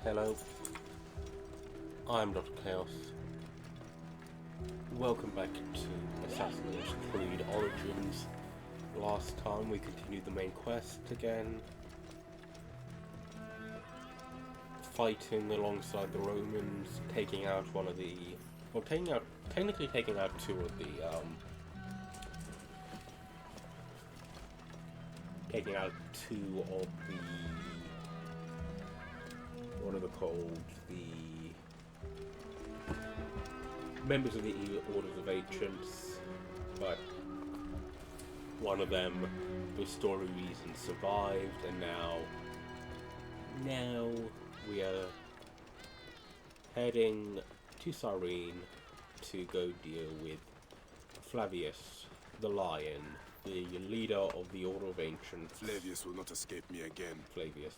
Hello, I'm Dr. Chaos. Welcome back to Assassin's Creed Origins. Last time we continued the main quest again, fighting alongside the Romans, taking out one of the, well, technically taking out two of the, taking out two of the, what are they called, the members of the Orders of Ancients, but one of them, for story reasons, survived, and now we are heading to Cyrene to go deal with Flavius, the Lion, the leader of the Order of Ancients. Flavius will not escape me again. Flavius.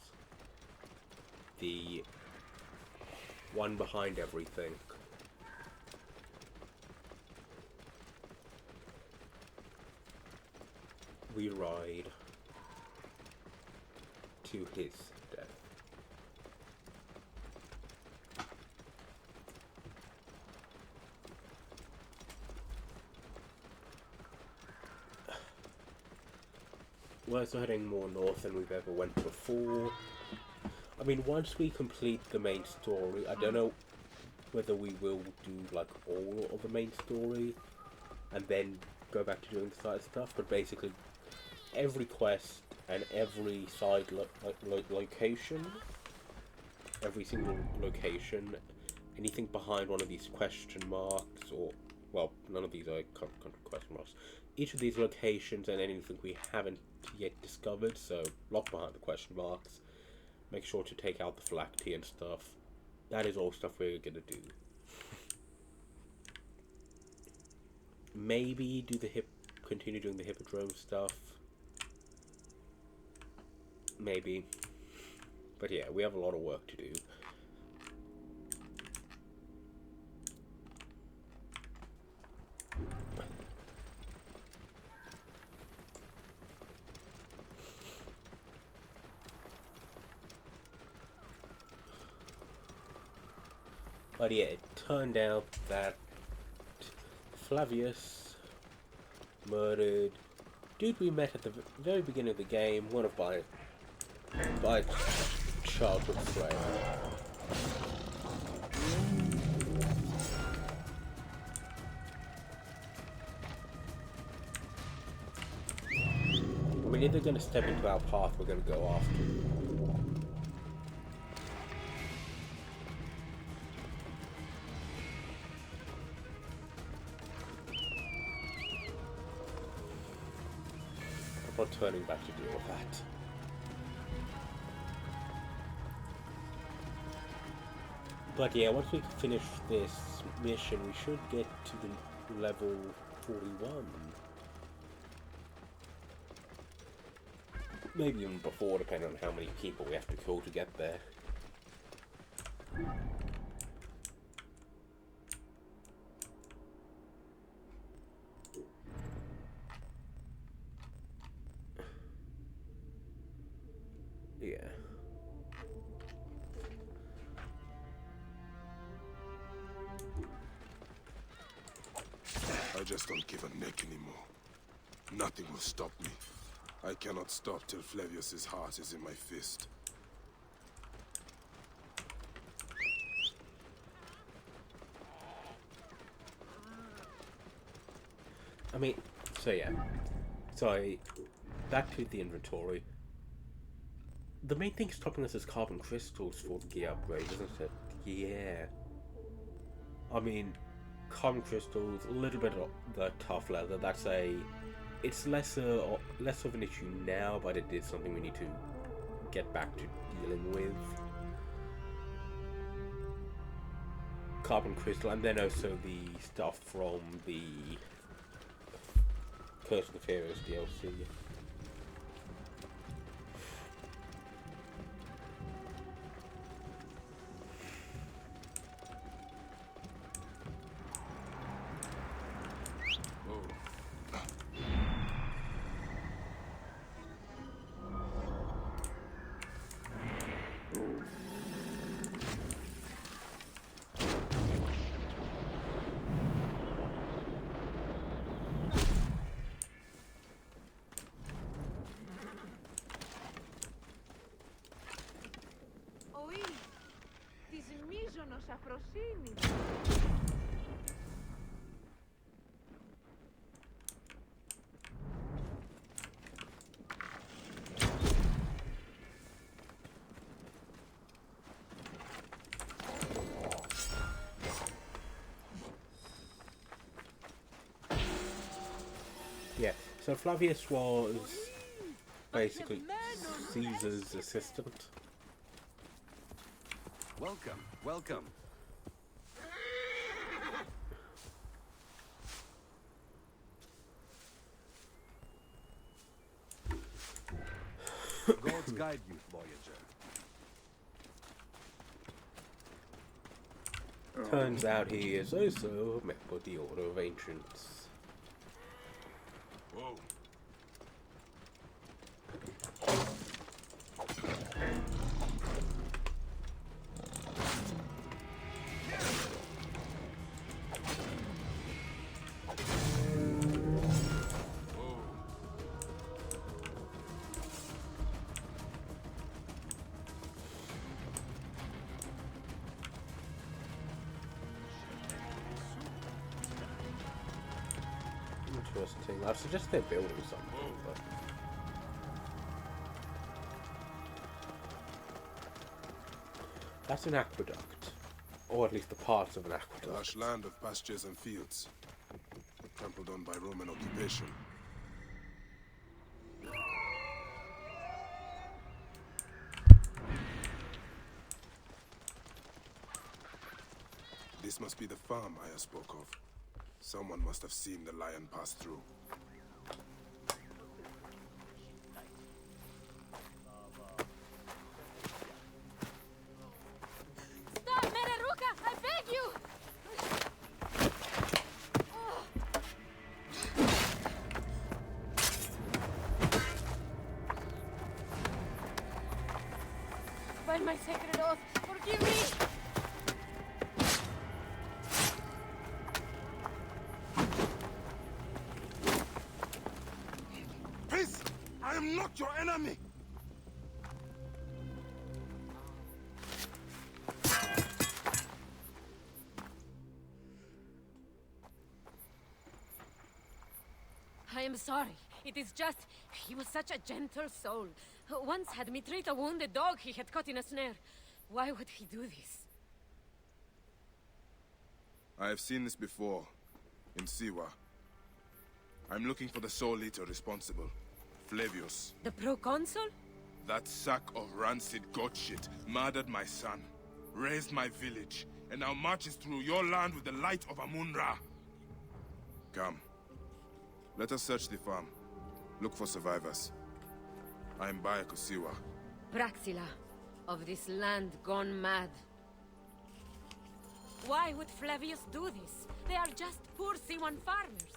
The one behind everything. We ride to his death. We're also heading more north than we've ever went before. I mean, once we complete the main story, I don't know whether we will do like all of the main story and then go back to doing the side stuff, but basically every quest and every side location, every single location, anything behind one of these question marks, or, well, none of these are question marks, each of these locations and anything we haven't yet discovered, so lock behind the question marks, make sure to take out the phylactery and stuff. That is all stuff we're gonna do. Maybe do continue doing the hippodrome stuff. Maybe. But yeah, we have a lot of work to do. But yeah, it turned out that Flavius murdered dude we met at the very beginning of the game, one of my childhood friend. I mean, if they're going to step into our path, we're going to go after them. I'm not turning back to deal with that. But yeah, once we finish this mission, we should get to the level 41. Maybe even before, depending on how many people we have to kill to get there. Yeah. I just don't give a neck anymore. Nothing will stop me. I cannot stop till Flavius's heart is in my fist. I mean, so yeah. So back to the inventory. The main thing stopping us is carbon crystals for the gear upgrade, isn't it? Yeah. I mean, carbon crystals, a little bit of the tough leather. It's less of an issue now, but it is something we need to get back to dealing with. Carbon crystal, and then also the stuff from the Curse of the Pharaohs DLC. μείζονος αφροσύνης. Yeah, so Flavius was basically Caesar's assistant. Welcome, welcome. Gods guide you, Voyager. Turns out he is also a member of the Order of Ancients. Whoa. Interesting. I suggest they're building something, but that's an aqueduct, or at least the parts of an aqueduct. Lush land of pastures and fields, trampled on by Roman occupation. This must be the farm I spoke of. Someone must have seen the lion pass through. Stop, Mereruka! I beg you! By my sacred oath, forgive me! Peace! I am not your enemy! I am sorry. It is just, he was such a gentle soul. Once had me treat a wounded dog he had caught in a snare. Why would he do this? I have seen this before, in Siwa. I'm looking for the soul eater responsible, Flavius. The proconsul? That sack of rancid goat shit murdered my son, raised my village, and now marches through your land with the light of Amun-Ra. Come. Let us search the farm. Look for survivors. I am Baya Kosiwa. Praxila, of this land gone mad. Why would Flavius do this? They are just poor Siwan farmers.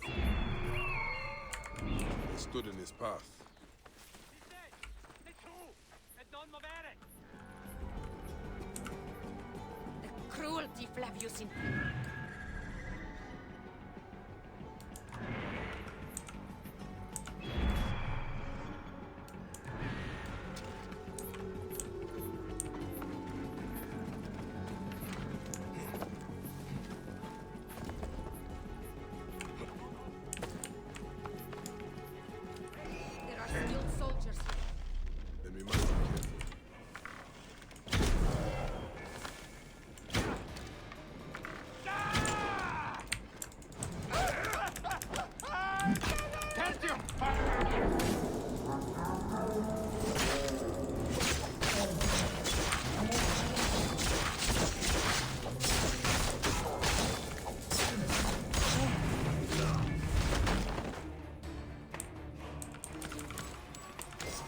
They stood in his path. The cruelty Flavius in... There are still soldiers here. Then we must be careful.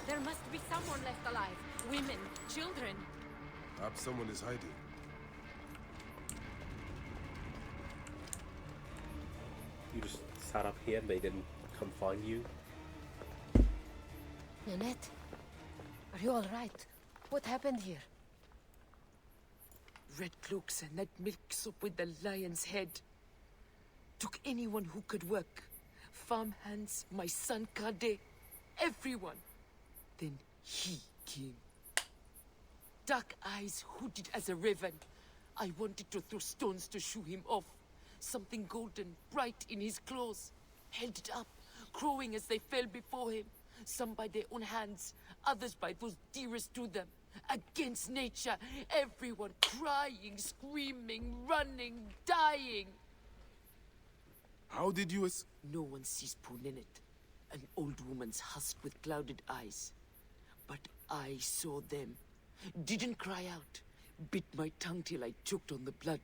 There must be someone left alive. Women, children. Perhaps someone is hiding. You just sat up here and they didn't come find you. Nanette, are you all right? What happened here? Red cloaks and that milk soup with the lion's head. Took anyone who could work. Farmhands, my son Kade, everyone. Then he came. Dark eyes hooded as a raven. I wanted to throw stones to shoo him off. Something golden, bright in his claws. Held it up, crowing as they fell before him. Some by their own hands, others by those dearest to them. Against nature, everyone crying, screaming, running, dying. How did you No one sees poor Ninette, an old woman's husk with clouded eyes. But I saw them. Didn't cry out. Bit my tongue till I choked on the blood.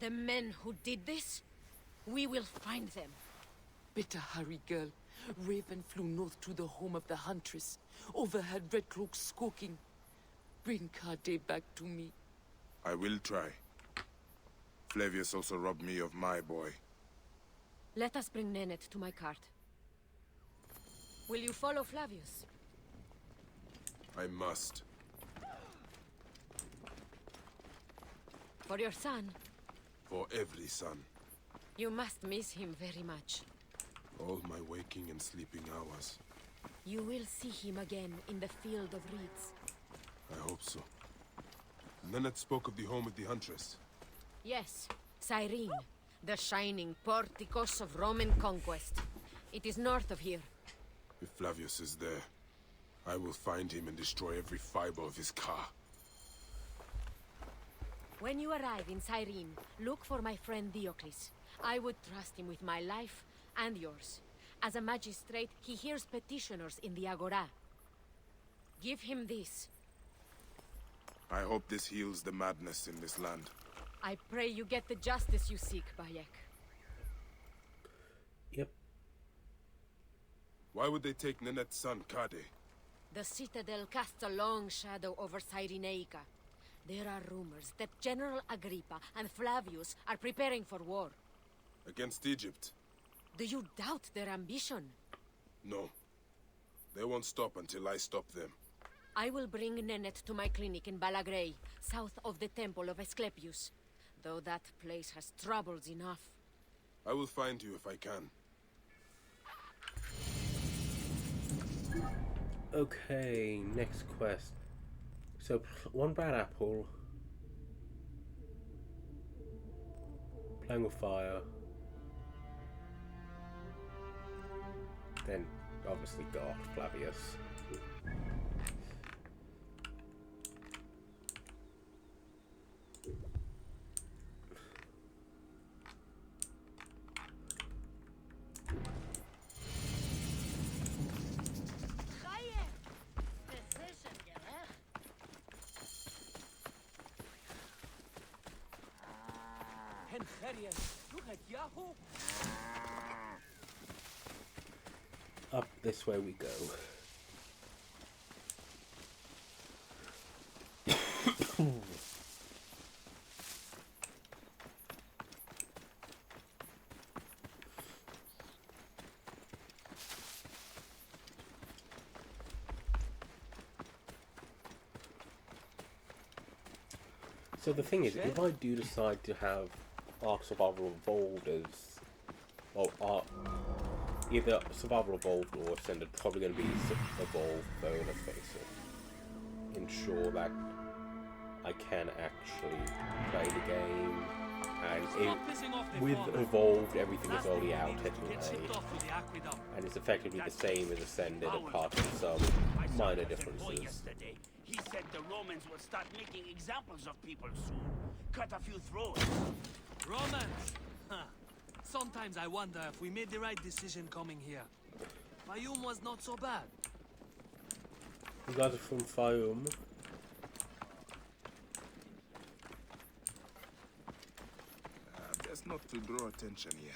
The men who did this? We will find them. Better hurry, girl. Raven flew north to the home of the huntress. Overheard red cloaks squawking. Bring Cade back to me. I will try. Flavius also robbed me of my boy. Let us bring Nennet to my cart. Will you follow Flavius? I must. For your son? For every son. You must miss him very much. All my waking and sleeping hours. You will see him again in the field of reeds. I hope so. Nennet spoke of the home of the huntress. Yes, Cyrene, the shining porticos of Roman conquest. It is north of here. If Flavius is there, I will find him and destroy every fiber of his car. When you arrive in Cyrene, look for my friend Diocles. I would trust him with my life and yours. As a magistrate, he hears petitioners in the Agora. Give him this. I hope this heals the madness in this land. I pray you get the justice you seek, Bayek. Yep. Why would they take Nenet's son, Cade? The Citadel casts a long shadow over Cyrenaica. There are rumors that General Agrippa and Flavius are preparing for war. Against Egypt? Do you doubt their ambition? No. They won't stop until I stop them. I will bring Nennet to my clinic in Balagrey, south of the Temple of Asclepius. Though that place has troubles enough. I will find you if I can. Okay, next quest. So, one bad apple. Playing with fire. Then, obviously, God, Flavius. Up this way we go. So the thing is, if I do decide to have Ark Survival Evolved as, well, either Survival Evolved or Ascended, probably going to be Evolved though, let's face it. Ensure that I can actually play the game, and with Evolved everything is already out anyway, and it's effectively the same as Ascended apart from some minor differences. He said the Romans will start making examples of people soon. Cut a few throats. Romans? Huh. Sometimes I wonder if we made the right decision coming here. Fayum was not so bad. You guys are from Fayum. Best not to draw attention here.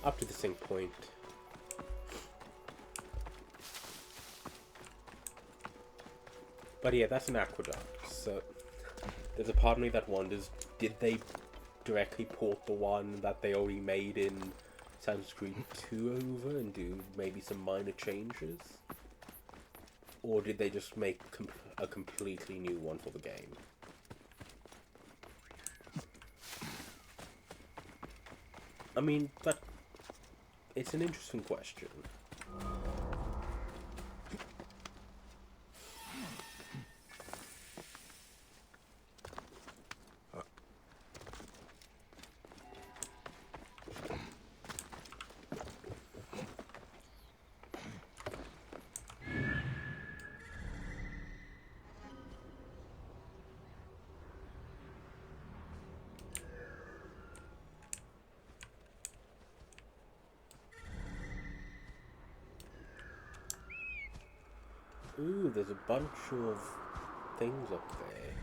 Up to the sync point. But yeah, that's an aqueduct, so there's a part of me that wonders, did they directly port the one that they already made in Assassin's Creed 2 over and do maybe some minor changes? Or did they just make a completely new one for the game? I mean, it's an interesting question. Ooh, there's a bunch of things up there.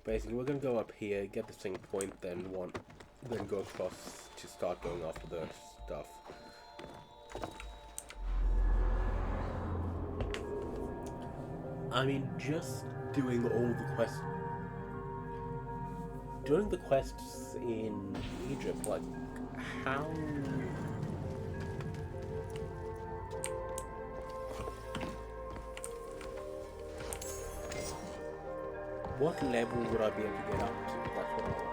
Basically, we're gonna go up here, get the sync point, then go across to start going after the stuff. I mean, just doing all the quests, doing the quests in Egypt, like, how? What level would I be able to get up to? That's what I want.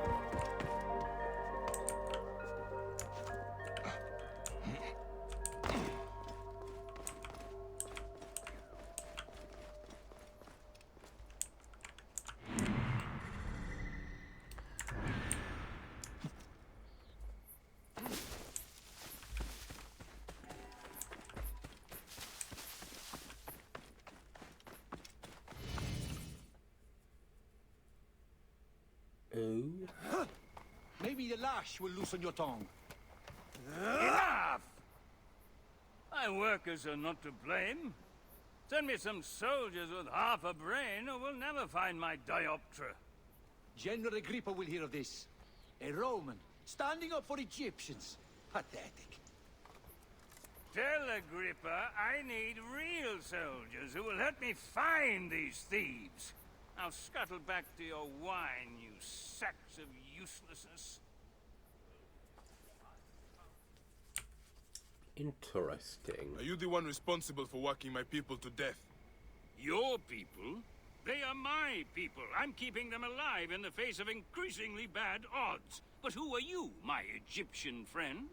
Maybe the lash will loosen your tongue. Enough! My workers are not to blame. Send me some soldiers with half a brain or we'll never find my dioptra. General Agrippa will hear of this. A Roman, standing up for Egyptians. Pathetic. Tell Agrippa I need real soldiers who will help me find these thieves. Now scuttle back to your wine, you sacks of uselessness. Interesting. Are you the one responsible for working my people to death? Your people? They are my people. I'm keeping them alive in the face of increasingly bad odds. But who are you, my Egyptian friend?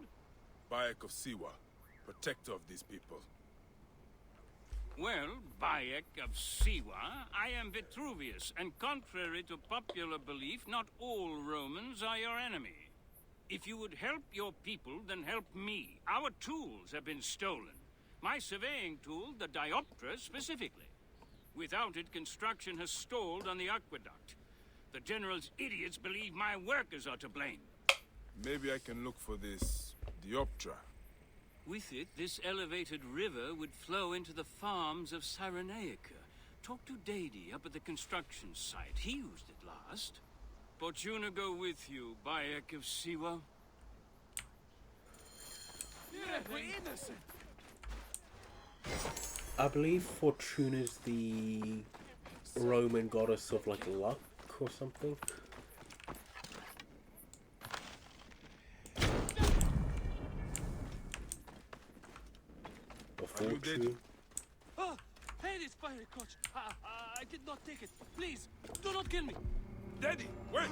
Bayek of Siwa, protector of these people. Well, Bayek of Siwa, I am Vitruvius, and contrary to popular belief, not all Romans are your enemy. If you would help your people, then help me. Our tools have been stolen. My surveying tool, the dioptra, specifically. Without it, construction has stalled on the aqueduct. The General's idiots believe my workers are to blame. Maybe I can look for this dioptra. With it, this elevated river would flow into the farms of Cyrenaica. Talk to Dady up at the construction site. He used it last. Fortuna go with you, Bayek of Siwa. Yeah, we're innocent. I believe Fortuna's the Roman goddess of, like, luck or something. Or Are you fortune. dead? Oh, hey, this fire coach. I did not take it. Please, do not kill me. Daddy, wait!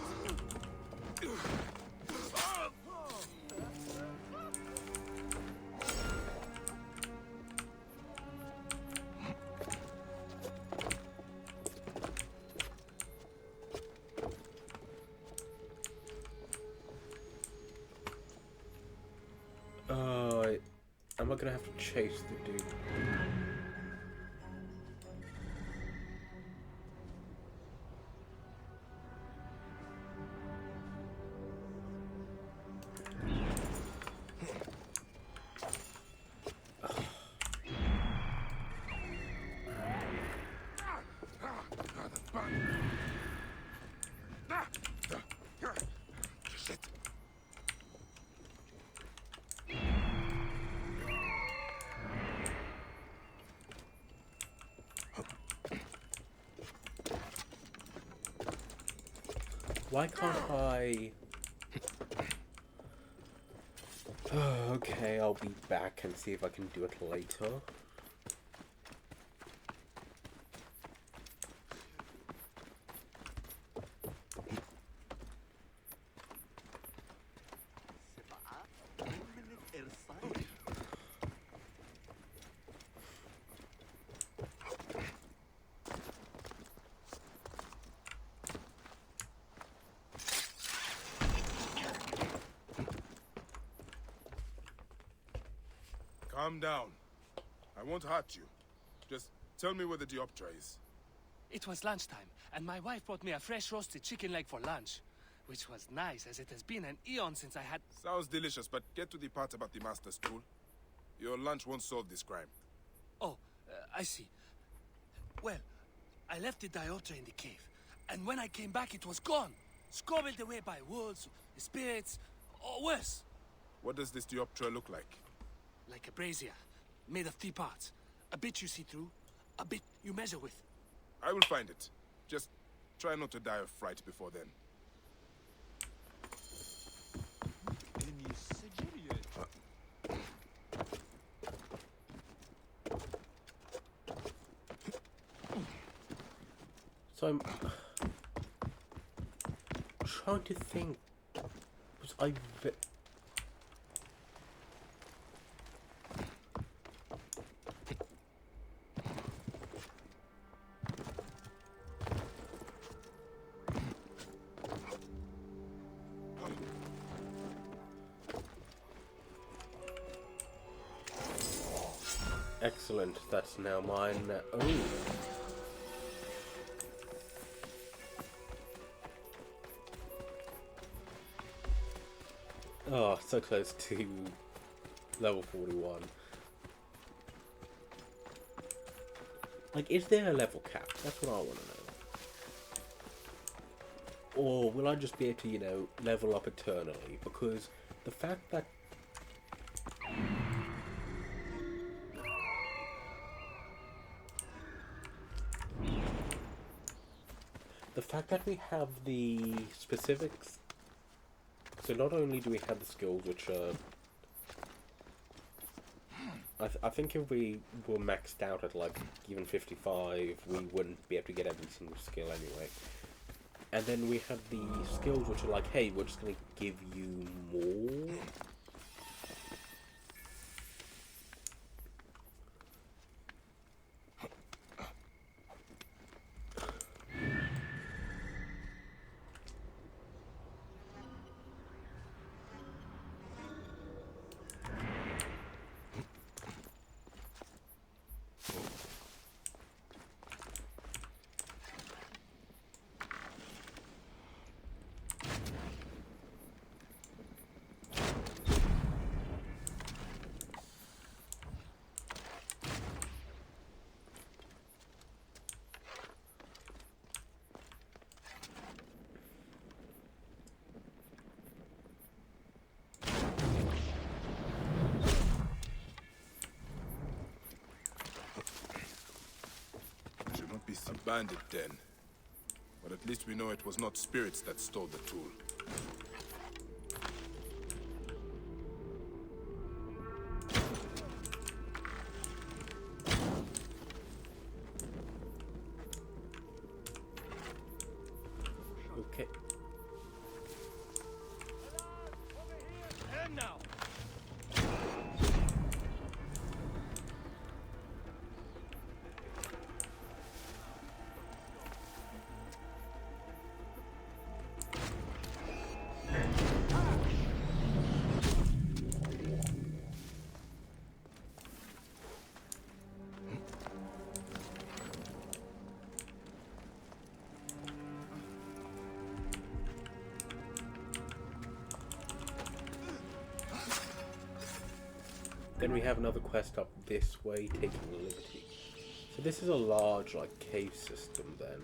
Am I gonna have to chase the dude? Why can't I... Okay, I'll be back and see if I can do it later. Calm down. I won't hurt you. Just tell me where the Dioptra is. It was lunchtime, and my wife brought me a fresh roasted chicken leg for lunch. Which was nice, as it has been an eon since I had... Sounds delicious, but get to the part about the Master's tool. Your lunch won't solve this crime. Oh, I see. Well, I left the diopter in the cave, and when I came back it was gone. Scobbled away by wolves, spirits, or worse. What does this Dioptra look like? Like a brazier, made of 3 parts. A bit you see through, a bit you measure with. I will find it. Just try not to die of fright before then. So I'm trying to think. Was I Excellent, that's now mine. Oh. Oh, so close to level 41. Like, is there a level cap? That's what I want to know. Or will I just be able to, you know, level up eternally? Because the fact that... The fact that we have the specifics... So not only do we have the skills, which are... I think if we were maxed out at, like, even 55, we wouldn't be able to get every single skill anyway. And then we have the skills which are like, hey, we're just going to give you more. A bandit den. But at least we know it was not spirits that stole the tool. Okay. And now! Then we have another quest up this way, taking Liberty. So this is a large, like, cave system then.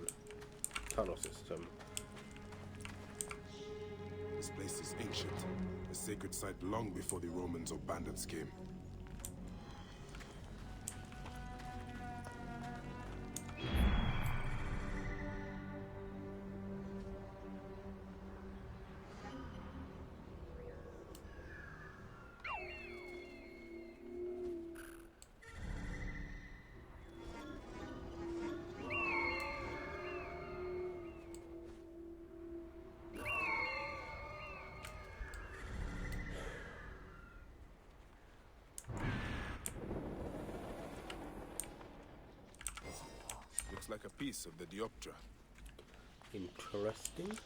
Tunnel system. This place is ancient. A sacred site long before the Romans or bandits came. like a piece of the Dioptra. Interesting.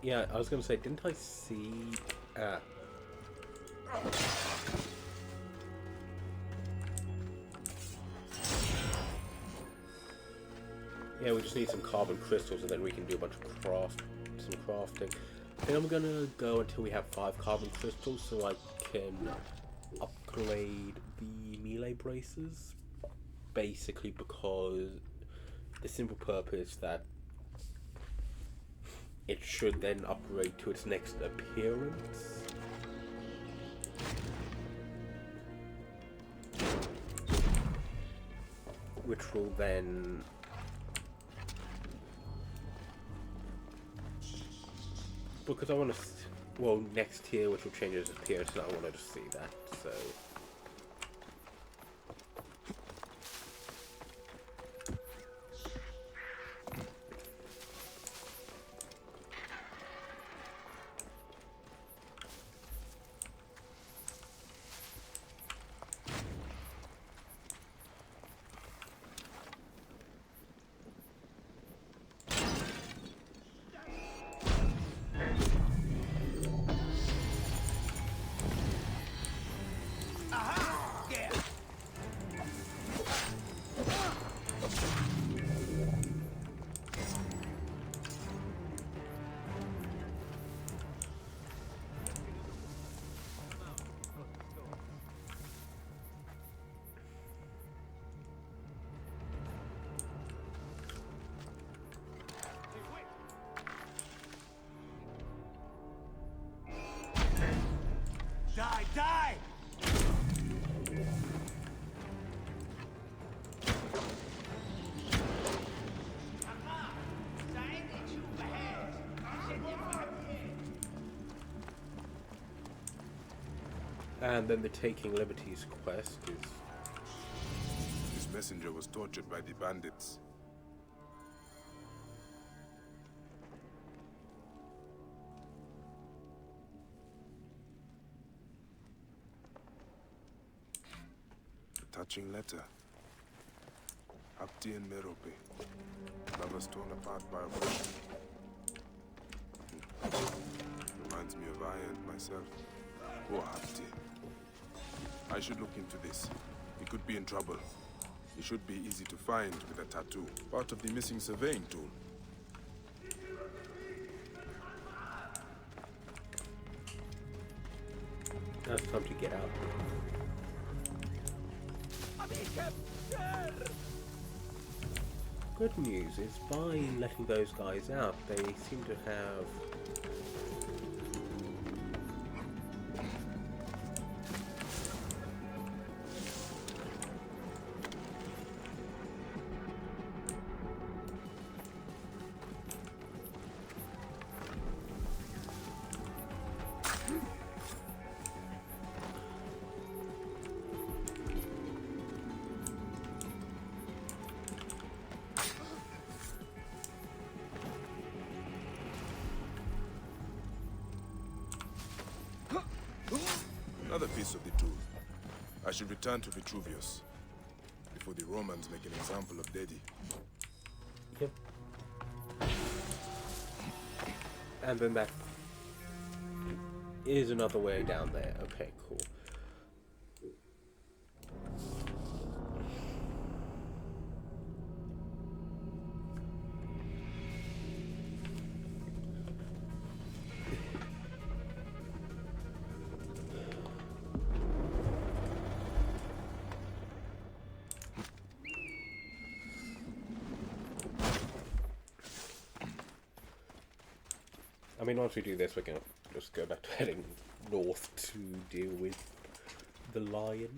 Yeah, I was going to say, didn't I see... Yeah, we just need some carbon crystals and then we can do a bunch of crafting. I think I'm going to go until we have 5 carbon crystals so I can upgrade the melee braces. Basically because the simple purpose that it should then upgrade to its next appearance. Which will then... Because I want to... Well, next tier, which will change its appearance, and I wanted to see that, so... Die, die! And then the Taking Liberties quest is... This messenger was tortured by the bandits. A touching letter. Abdi and Merope. Lovers torn apart by oppression. Reminds me of I and myself. Poor Abdi. I should look into this. He could be in trouble. He should be easy to find with a tattoo. Part of the missing surveying tool. Now it's time to get out. Good news is, by letting those guys out, they seem to have... Another piece of the tool. I should return to Vitruvius before the Romans make an example of Dedi. Yep. And then that is another way down there. Okay, cool. I mean, once we do this, we're gonna just go back to heading north to deal with the lion.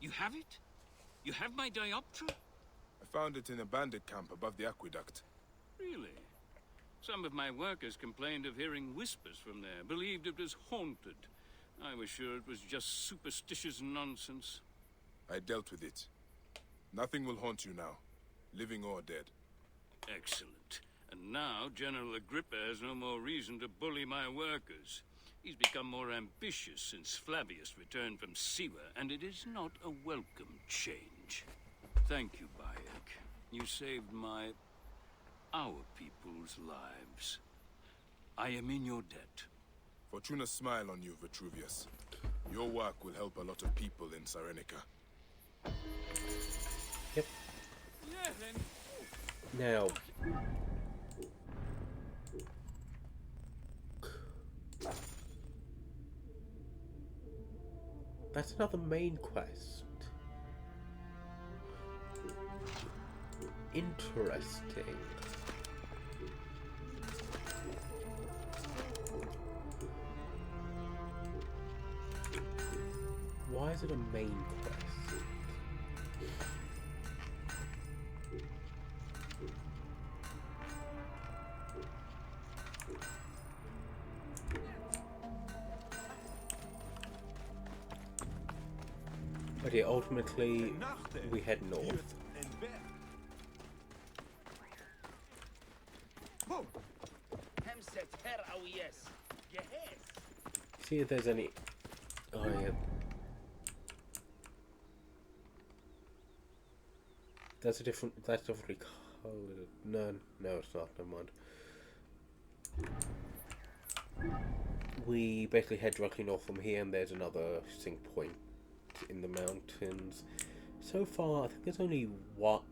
You have it? You have my dioptra? I found it in a bandit camp above the aqueduct. Really? Some of my workers complained of hearing whispers from there, believed it was haunted. I was sure it was just superstitious nonsense. I dealt with it. Nothing will haunt you now, living or dead. Excellent. And now General Agrippa has no more reason to bully my workers. He's become more ambitious since Flavius returned from Siwa, and it is not a welcome change. Thank you, Bayek. You saved our people's lives. I am in your debt. Fortuna smile on you, Vitruvius. Your work will help a lot of people in Cyrenica. Yep. Yeah, then. Now, that's another main quest. Interesting. Why is it a main quest? But yeah, ultimately, we head north. See if there's any... Oh yeah. That's a different... That's definitely colored. No, it's not. Never mind. We basically head directly north from here, and there's another sync point in the mountains. So far, I think there's only one.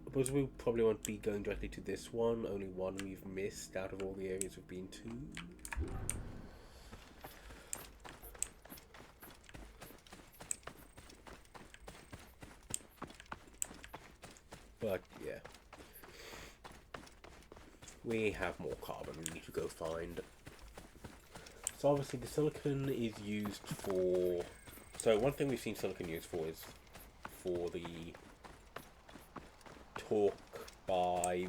Because we probably won't be going directly to this one. Only one we've missed out of all the areas we've been to. But yeah, we have more carbon we need to go find. So obviously the silicon is used for... So one thing we've seen silicon used for is for the talk by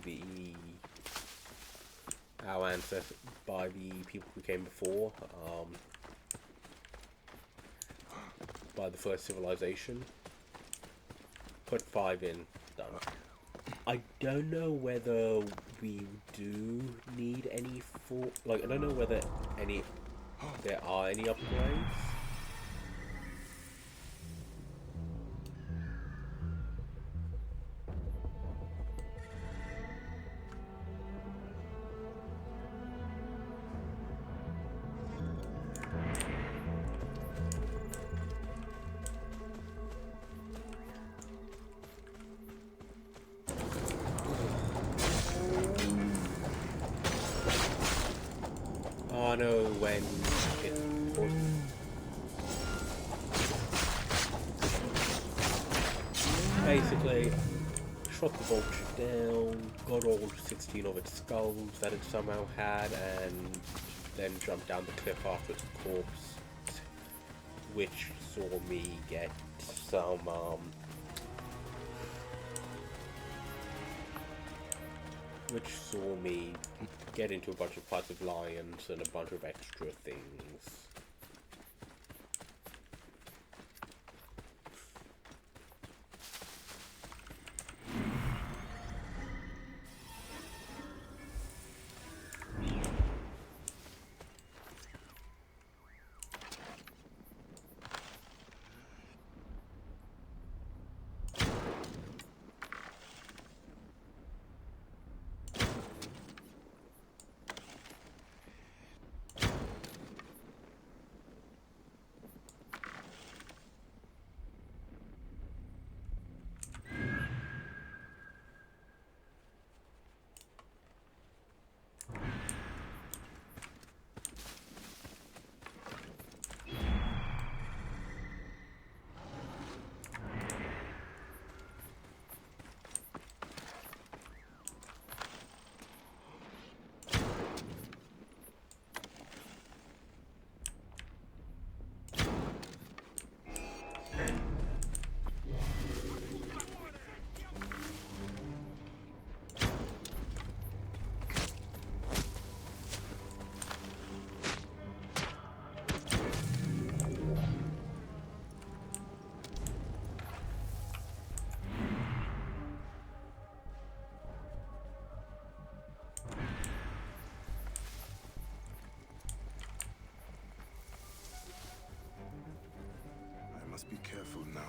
our ancestors, by the people who came before, by the first civilization. Put 5 in, done. I don't know whether we do need any for... Like, I don't know whether there are any upgrades. I know when it was... Basically, shot the vulture down, got all 16 of its skulls that it somehow had, and then jumped down the cliff after its corpse, which saw me get some, which saw me get into a bunch of fights with lions and a bunch of extra things. must be careful now.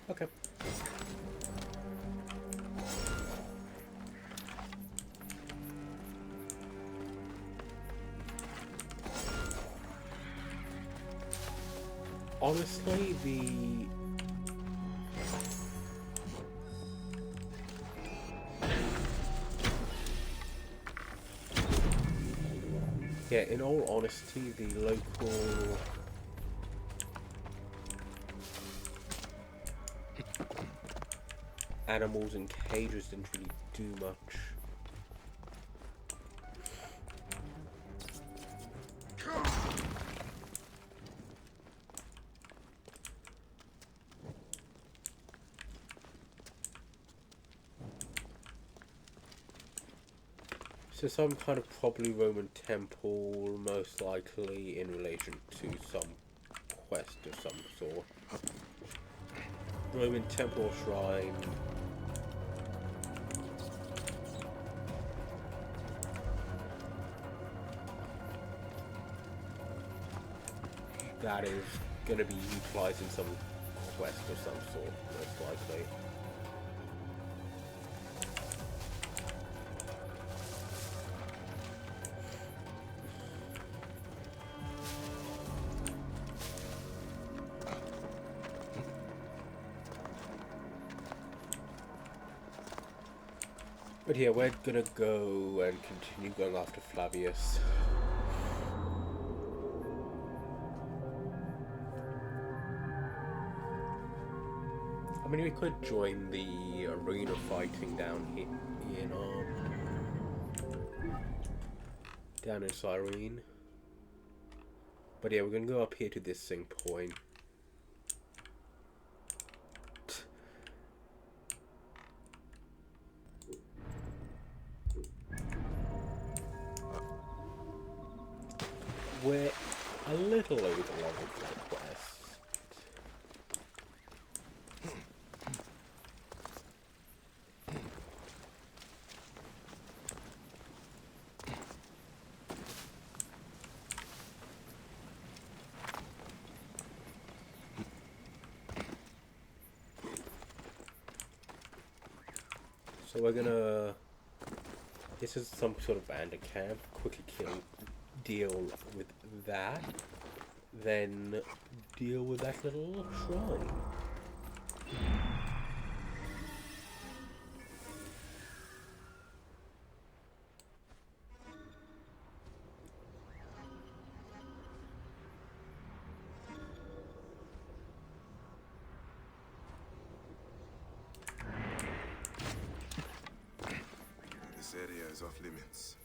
Okay. Honestly, yeah, in all honesty, the local animals in cages didn't really do much. So some kind of probably Roman temple, most likely in relation to some quest of some sort. Roman temple or shrine. That is going to be utilized in some quest of some sort, most likely. But yeah, we're gonna go and continue going after Flavius. I mean, we could join the arena fighting down here, down in Cyrene. But yeah, we're gonna go up here to this sync point. We're a little over the level for the quest. So we're gonna... This is some sort of bandit camp. Quickly deal with that. Then deal with that little shrine. is off limits.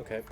Okay.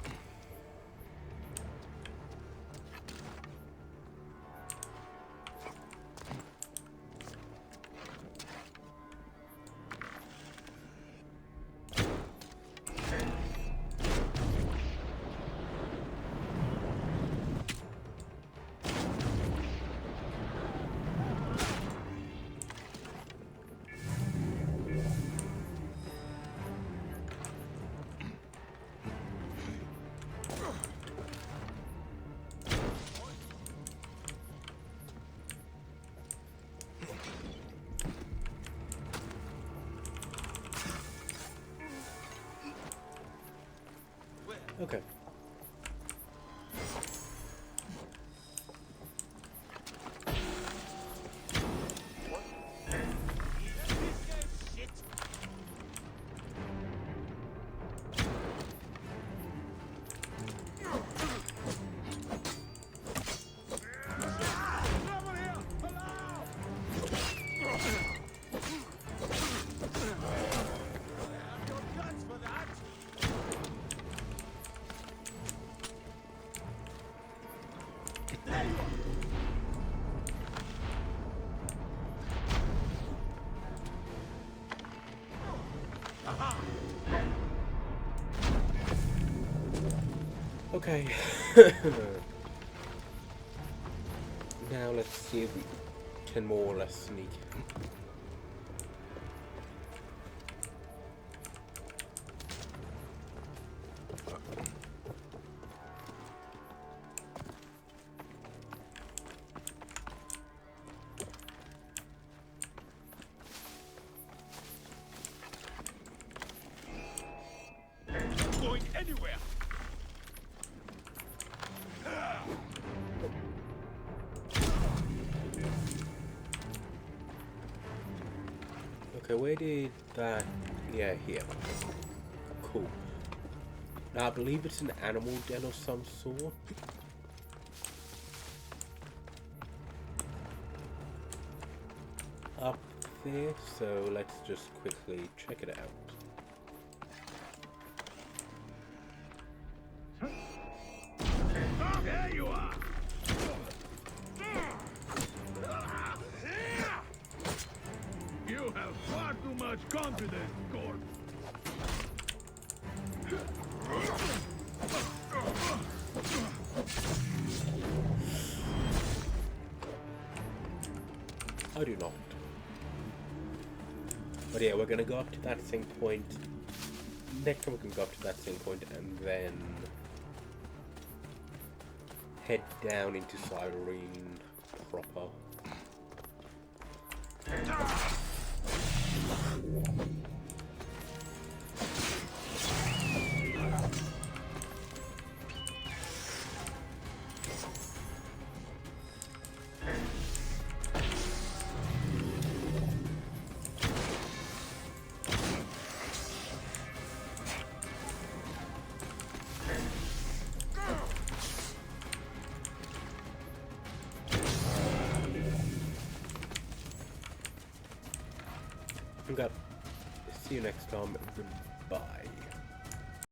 Okay. Okay. Now let's see if we can more or less sneak. Going anywhere. Okay, where did that... Yeah, here. Cool. Now, I believe it's an animal den of some sort. Up there, so let's just quickly check it out. Oh, there you are. You have far too much confidence, Gord. I do not. But yeah, we're gonna go up to that same point. Next time we can go up to that same point and then head down into Cyrene proper. Okay. See you next time. Goodbye.